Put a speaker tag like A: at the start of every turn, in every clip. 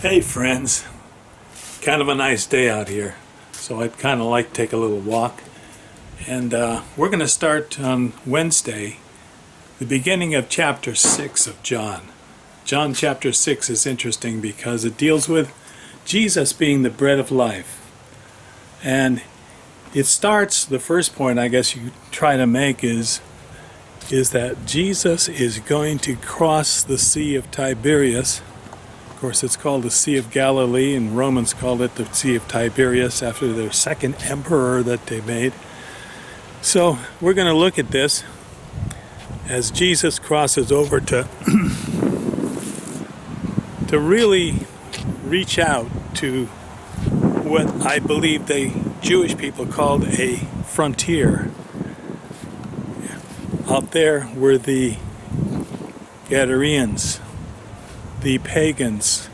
A: Hey friends, kind of a nice day out here, so I'd kind of like to take a little walk. And we're going to start on Wednesday, the beginning of chapter 6 of John. John chapter 6 is interesting because it deals with Jesus being the bread of life. And it starts, the first point I guess you try to make is that Jesus is going to cross the Sea of Tiberias. Of course, it's called the Sea of Galilee, and Romans called it the Sea of Tiberias after their second emperor that they made. So we're going to look at this as Jesus crosses over to really reach out to what I believe the Jewish people called a frontier. Out there were the Gadareans, the pagans,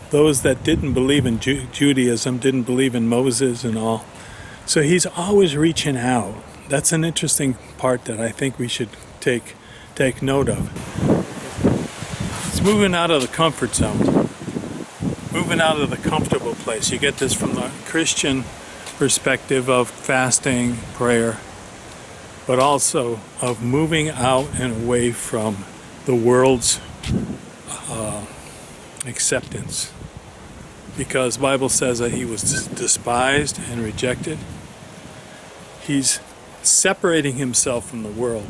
A: those that didn't believe in Judaism, didn't believe in Moses and all. So he's always reaching out. That's an interesting part that I think we should take note of. It's moving out of the comfort zone, moving out of the comfortable place. You get this from the Christian perspective of fasting, prayer, but also of moving out and away from the world's acceptance, because the Bible says that he was despised and rejected. He's separating himself from the world,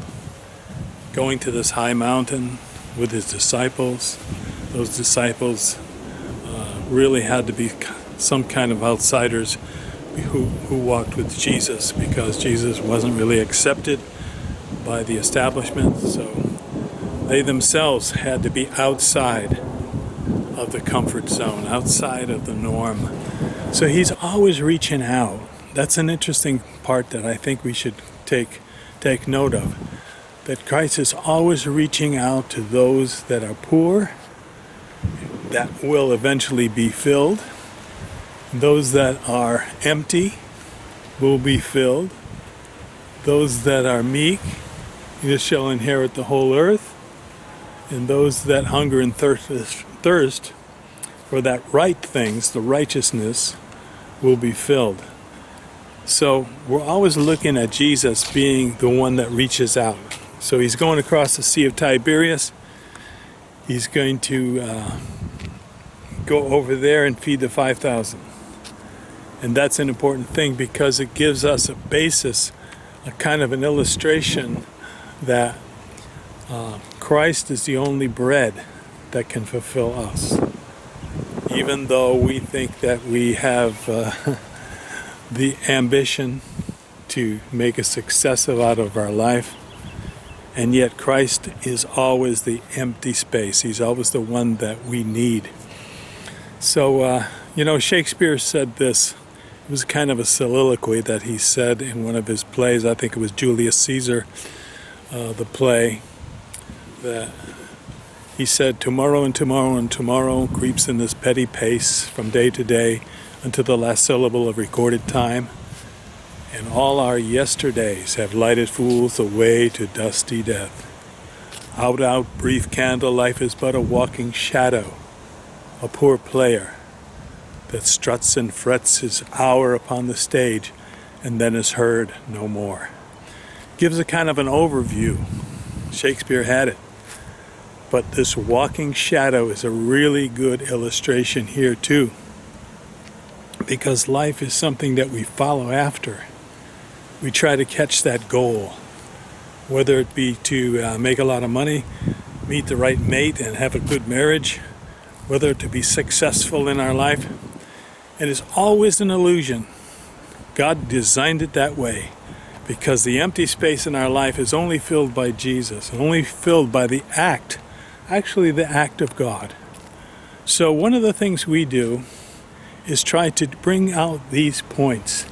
A: going to this high mountain with his disciples. Those disciples really had to be some kind of outsiders who walked with Jesus, because Jesus wasn't really accepted by the establishment. So they themselves had to be outside of the comfort zone, outside of the norm. So he's always reaching out. That's an interesting part that I think we should take note of. That Christ is always reaching out to those that are poor, that will eventually be filled. Those that are empty will be filled. Those that are meek shall inherit the whole earth. And those that hunger and thirst for that right things, the righteousness, will be filled. So we're always looking at Jesus being the one that reaches out. So he's going across the Sea of Tiberias. He's going to go over there and feed the 5,000. And that's an important thing, because it gives us a basis, a kind of an illustration that Christ is the only bread that can fulfill us. Even though we think that we have the ambition to make a success out of our life, and yet Christ is always the empty space. He's always the one that we need. So, Shakespeare said this. It was kind of a soliloquy that he said in one of his plays. I think it was Julius Caesar, the play, that he said, "Tomorrow and tomorrow and tomorrow creeps in this petty pace from day to day until the last syllable of recorded time. And all our yesterdays have lighted fools away to dusty death. Out, brief candle, life is but a walking shadow, a poor player that struts and frets his hour upon the stage and then is heard no more." Gives a kind of an overview. Shakespeare had it. But this walking shadow is a really good illustration here too, because life is something that we follow after. We try to catch that goal, whether it be to make a lot of money, meet the right mate and have a good marriage, whether to be successful in our life. It is always an illusion. God designed it that way, because the empty space in our life is only filled by Jesus, only filled by the act of God. So one of the things we do is try to bring out these points,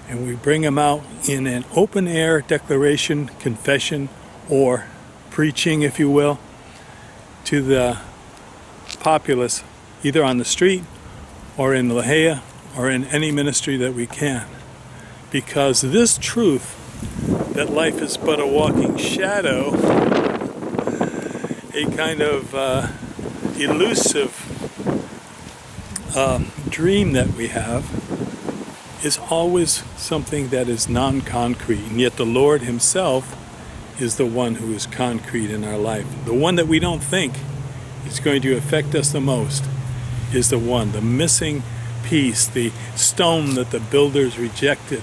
A: and we bring them out in an open air declaration, confession, or preaching, if you will, to the populace, either on the street or in Lahea or in any ministry that we can. Because this truth, that life is but a walking shadow, a kind of elusive dream that we have is always something that is non-concrete, and yet the Lord himself is the one who is concrete in our life. The one that we don't think is going to affect us the most is the missing piece, the stone that the builders rejected,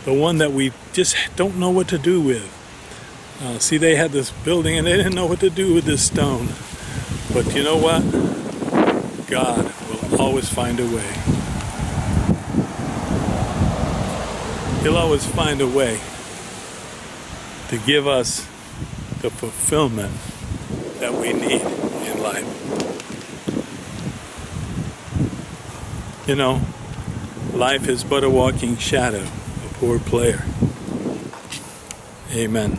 A: the one that we just don't know what to do with. See, they had this building and they didn't know what to do with this stone. But you know what? God will always find a way. He'll always find a way to give us the fulfillment that we need in life. You know, life is but a walking shadow, a poor player. Amen.